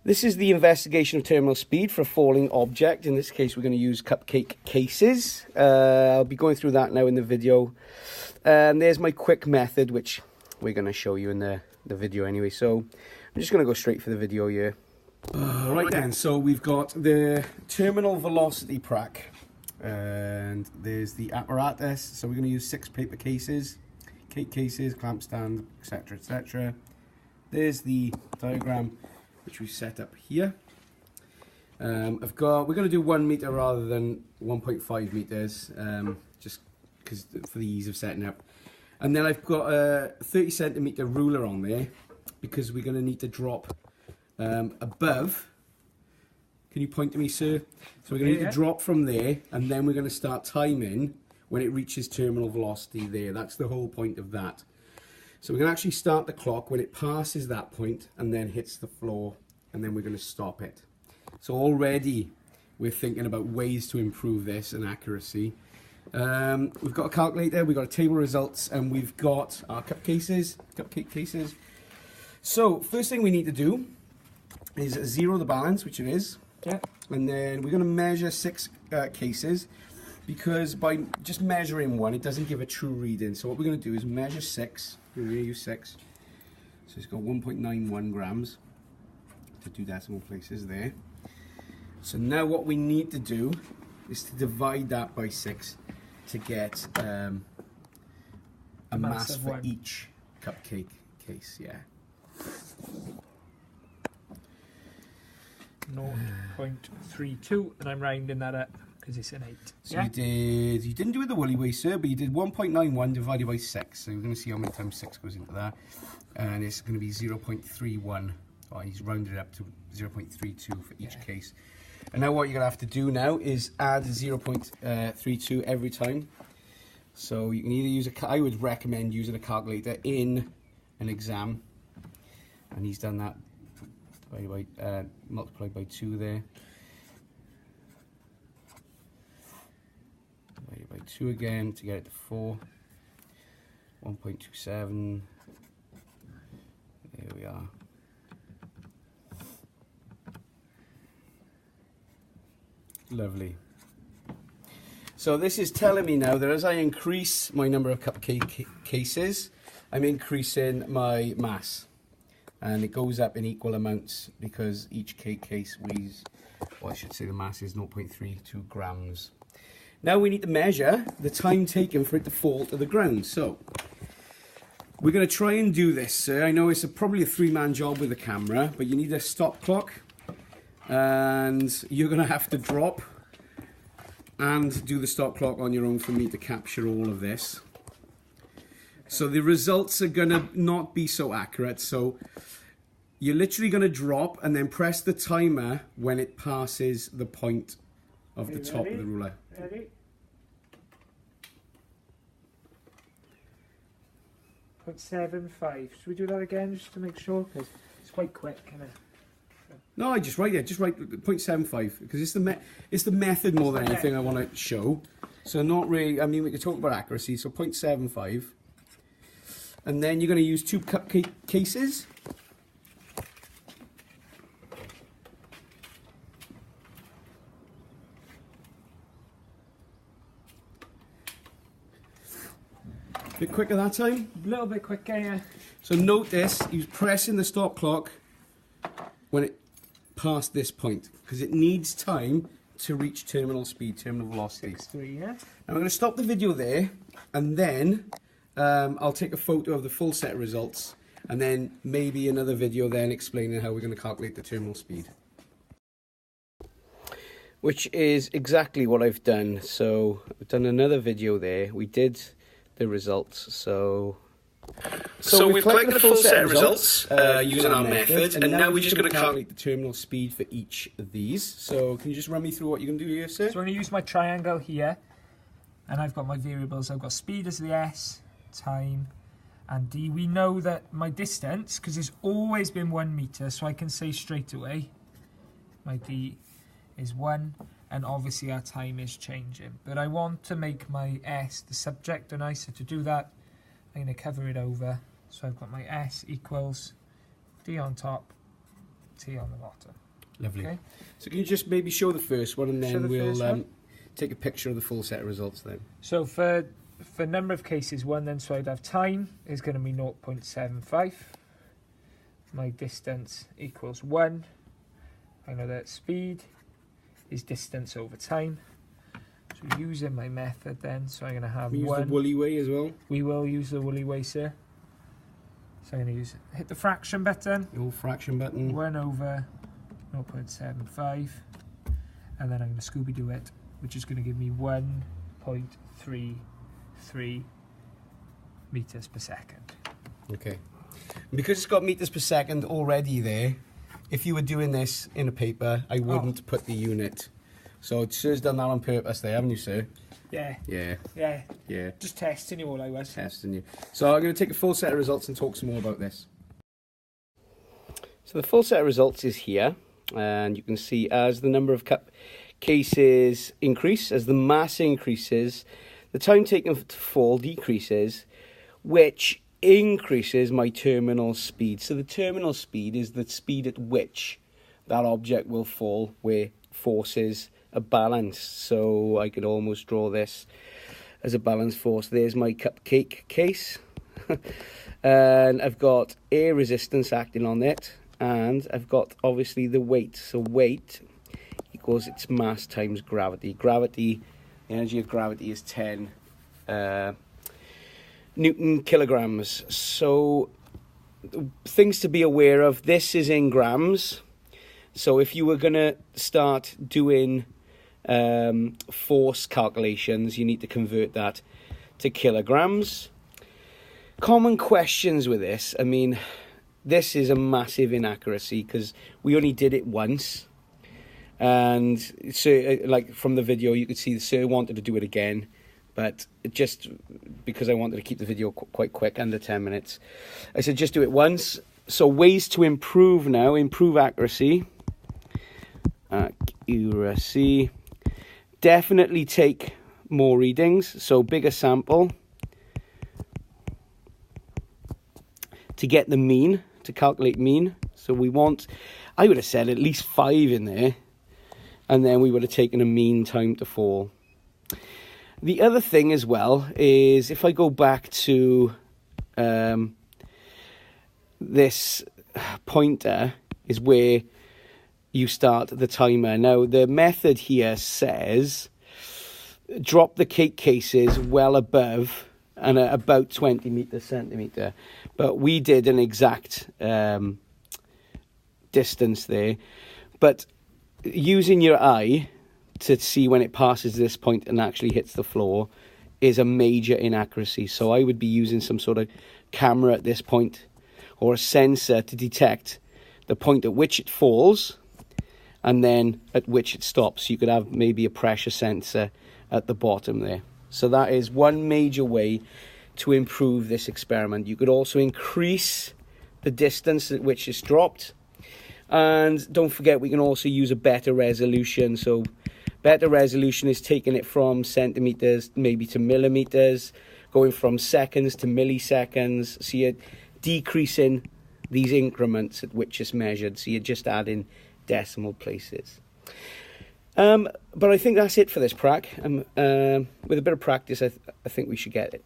This is the investigation of terminal speed for a falling object. In this case, we're going to use cupcake cases. I'll be going through that now in the video. There's my quick method, which we're going to show you in the video anyway. So I'm just going to go straight for the video here. Right then, so we've got the terminal velocity prac. And there's the apparatus. So we're going to use 6 paper cases, cake cases, clamp stand, etc, etc. There's the diagram which we set up here. We're going to do 1 meter rather than 1.5 meters, just because for the ease of setting up. And then I've got a 30 centimeter ruler on there because we're going to need to drop above. Can you point to me, sir? So we're going to need to drop from there, and then we're going to start timing when it reaches terminal velocity there. That's the whole point of that. So we're going to actually start the clock when it passes that point and then hits the floor, and then we're going to stop it. So already we're thinking about ways to improve this and accuracy. We've got a calculator, we've got a table of results, and we've got our cupcake cases. So first thing we need to do is zero the balance, which it is. Yeah. And then we're going to measure 6 cases, because by just measuring one, it doesn't give a true reading. So what we're going to do is measure 6. We're going to use 6. So it's got 1.91 grams to do decimal places there. So now what we need to do is to divide that by 6 to get a mass for each cupcake case. Yeah. 0.32, and I'm rounding that up because it's an 8. So you didn't do it the woolly way, sir, but you did 1.91 divided by 6. So we're going to see how many times 6 goes into that. And it's going to be 0.31. Oh, he's rounded it up to 0.32 for each case. And now what you're going to have to do now is add 0.32 every time. So you can either use I would recommend using a calculator in an exam. And he's done that. Multiplied by 2 there. Divided by 2 again to get it to 4. 1.27. There we are. Lovely. So this is telling me now that as I increase my number of cupcake cases, I'm increasing my mass. And it goes up in equal amounts because each cake case weighs, well, I should say the mass is 0.32 grams. Now we need to measure the time taken for it to fall to the ground. So we're going to try and do this, sir. I know it's probably a 3-man job with the camera, but you need a stop clock. And you're going to have to drop and do the stop clock on your own for me to capture all of this. So the results are going to not be so accurate. So you're literally going to drop and then press the timer when it passes the point of the top of the ruler. Ready? 0.75. Should we do that again just to make sure? Because it's quite quick, isn't it? No, I just write 0.75 because it's the method more than anything I want to show. So not really. I mean, we can talk about accuracy. So 0.75. And then you're going to use 2 cupcake cases. A bit quicker that time? A little bit quicker, yeah. So note this, he's pressing the stop clock when it passed this point, because it needs time to reach terminal speed, terminal velocity. 6.3, yeah. Now I'm going to stop the video there, and then I'll take a photo of the full set of results, and then maybe another video then explaining how we're going to calculate the terminal speed. Which is exactly what I've done. So I've done another video there. We did the results. So we've collected a full set of results using our method, and now we're just going to calculate the terminal speed for each of these. So can you just run me through what you're going to do here, sir? So I'm going to use my triangle here, and I've got my variables. I've got speed as the S, time, and D. We know that my distance, because it's always been 1 meter, so I can say straight away my D is 1, and obviously our time is changing. But I want to make my S the subject, and so to do that, I'm going to cover it over. So I've got my S equals D on top T on the bottom. Lovely. Okay. So can you just maybe show the first one, and Show then the we'll first one. take a picture of the full set of results then. So for number of cases 1, then, so I'd have time is going to be 0.75. My distance equals 1. I know that speed is distance over time. So using my method then, so I'm going to have We use 1. the woolly way as well. We will use the woolly way, sir. So I'm going to hit the fraction button. The old fraction button. 1 over 0.75. And then I'm going to Scooby-Doo it, which is going to give me 1.33 meters per second. Okay. And because it's got meters per second already there, if you were doing this in a paper, I wouldn't put the unit. So sir's done that on purpose there, haven't you, sir? Yeah, Yeah, yeah. yeah. Just testing you all I was. Testing you. So I'm going to take a full set of results and talk some more about this. So the full set of results is here, and you can see as the number of cup cases increase, as the mass increases, the time taken to fall decreases, which increases my terminal speed. So the terminal speed is the speed at which that object will fall, where forces are balanced. So I could almost draw this as a balance force. There's my cupcake case. And I've got air resistance acting on it, and I've got obviously the weight. So weight equals its mass times gravity. Gravity, the energy of gravity is 10 Newton kilograms. So things to be aware of, this is in grams. So if you were going to start doing force calculations, you need to convert that to kilograms. Common questions with this, I mean, this is a massive inaccuracy because we only did it once. And so, like from the video, you could see the sir wanted to do it again, but just because I wanted to keep the video quite quick, under 10 minutes, I said just do it once. So ways to improve now, improve accuracy. Accuracy. Definitely take more readings, so bigger sample. To get the mean, to calculate mean. So we want, I would have said at least 5 in there, and then we would have taken a mean time to fall. The other thing as well is if I go back to this pointer is where you start the timer. Now the method here says drop the cake cases well above and about 20 centimeter, but we did an exact distance there. But using your eye to see when it passes this point and actually hits the floor is a major inaccuracy. So I would be using some sort of camera at this point or a sensor to detect the point at which it falls and then at which it stops. You could have maybe a pressure sensor at the bottom there. So that is one major way to improve this experiment. You could also increase the distance at which it's dropped. And don't forget, we can also use a better resolution. So better resolution is taking it from centimeters maybe to millimeters, going from seconds to milliseconds. So you're decreasing these increments at which it's measured. So you're just adding decimal places. But I think that's it for this prac. With a bit of practice, I think we should get it.